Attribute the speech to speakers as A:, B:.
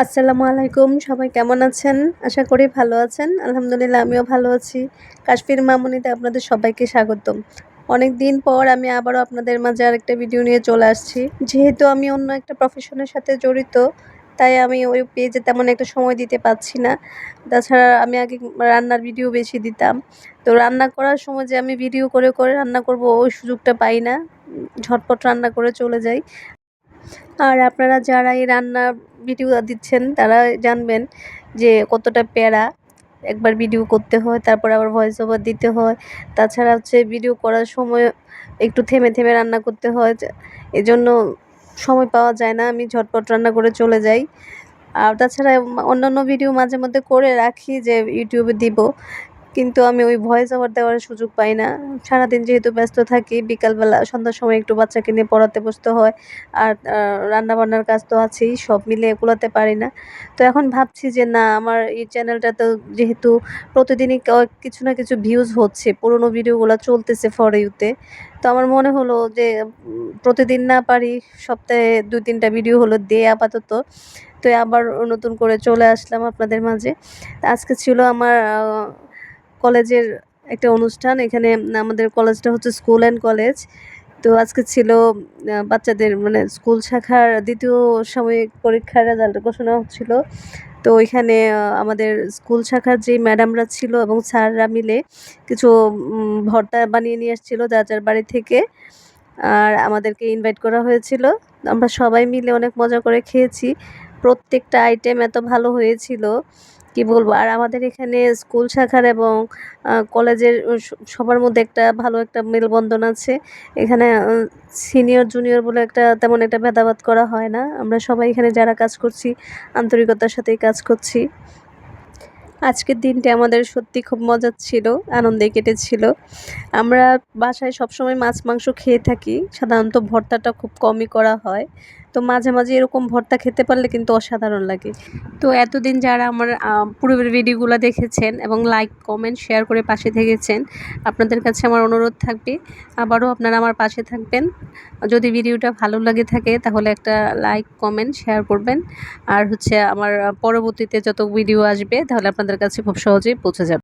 A: আসসালামু আলাইকুম, সবাই কেমন আছেন? আশা করি ভালো আছেন। আলহামদুলিল্লাহ আমিও ভালো আছি। কাশ্মীর মামুনিতে আপনাদের সবাইকে স্বাগতম। অনেক দিন পর আমি আবারও আপনাদের মাঝে আরেকটা ভিডিও নিয়ে চলে আসছি। যেহেতু আমি অন্য একটা প্রফেশনের সাথে জড়িত, তাই আমি ওই পেজে তেমন একটা সময় দিতে পারছি না। তাছাড়া আমি আগে রান্নার ভিডিও বেশি দিতাম। তো রান্না করার সময় যে আমি ভিডিও করে রান্না করব ওই সুযোগটা পাই না। ঝটপট রান্না করে চলে যাই। আর আপনারা যারা এই রান্নার ভিডিও দিচ্ছেন তারা জানবেন যে কতটা প্যারা। একবার ভিডিও করতে হয়, তারপর আবার ভয়েস ওভার দিতে হয়। তাছাড়া হচ্ছে ভিডিও করার সময় একটু থেমে রান্না করতে হয়। এজন্য সময় পাওয়া যায় না, আমি ঝটপট রান্না করে চলে যাই। আর তাছাড়া অন্যান্য ভিডিও মাঝে মধ্যে করে রাখি যে ইউটিউবে দিব, কিন্তু আমি ওই ভয়েস ওভার দেওয়ার সুযোগ পাই না। সারাদিন যেহেতু ব্যস্ত থাকি, বিকালবেলা সন্ধ্যার সময় একটু বাচ্চাকে নিয়ে পড়াতে বসতে হয়। আর রান্নাবান্নার কাজ তো আছেই, সব মিলিয়ে কুলাতে পারি না। তো এখন ভাবছি যে না, আমার এই চ্যানেলটাতে যেহেতু প্রতিদিনই কিছু না কিছু ভিউজ হচ্ছে, পুরোনো ভিডিওগুলো চলতেছে ফর ইউতে। তো আমার মনে হলো যে প্রতিদিন না পারি, সপ্তাহে ২-৩টা ভিডিও হলো দিয়ে আপাতত। তো আবার নতুন করে চলে আসলাম আপনাদের মাঝে। আজকে ছিল আমার কলেজের একটা অনুষ্ঠান। এখানে আমাদের কলেজটা হচ্ছে স্কুল অ্যান্ড কলেজ। তো আজকে ছিল বাচ্চাদের মানে স্কুল শাখার ২য় সাময়িক পরীক্ষার রেজাল্ট ঘোষণা হচ্ছিল। তো ওইখানে আমাদের স্কুল শাখার যে ম্যাডামরা ছিল এবং স্যাররা মিলে কিছু ভর্তা বানিয়ে নিয়ে আসছিল যার বাড়ি থেকে। আর আমাদেরকে ইনভাইট করা হয়েছিল। আমরা সবাই মিলে অনেক মজা করে খেয়েছি। প্রত্যেকটা আইটেম এত ভালো হয়েছিল, কি বলবো। আর আমাদের এখানে স্কুল শাখার এবং কলেজের সবার মধ্যে একটা ভালো একটা মেলবন্ধন আছে। এখানে সিনিয়র জুনিয়র বলে তেমন একটা ভেদাভেদ করা হয় না। আমরা সবাই এখানে যারা কাজ করছি আন্তরিকতার সাথেই কাজ করছি। আজকের দিনটা আমাদের সত্যি খুব মজার ছিল, আনন্দে কেটেছিল। আমরা বাসায় সবসময় মাছ মাংস খেয়ে থাকি, সাধারণত ভর্তাটা খুব কমই করা হয়। তো মাঝে মাঝে এরকম ভর্তা খেতে পারলে কিন্তু অসাধারণ লাগে। তো এতদিন যারা আমার পূর্বের ভিডিওগুলো দেখেছেন এবং লাইক কমেন্ট শেয়ার করে পাশে থেকেছেন, আপনাদের কাছে আমার অনুরোধ থাকবে আবারও আপনারা আমার পাশে থাকবেন। যদি ভিডিওটা ভালো লাগে থাকে তাহলে একটা লাইক কমেন্ট শেয়ার করবেন। আর হচ্ছে আমার পরবর্তীতে যত ভিডিও আসবে তাহলে আপনাদের কাছে খুব সহজেই পৌঁছে যাবে।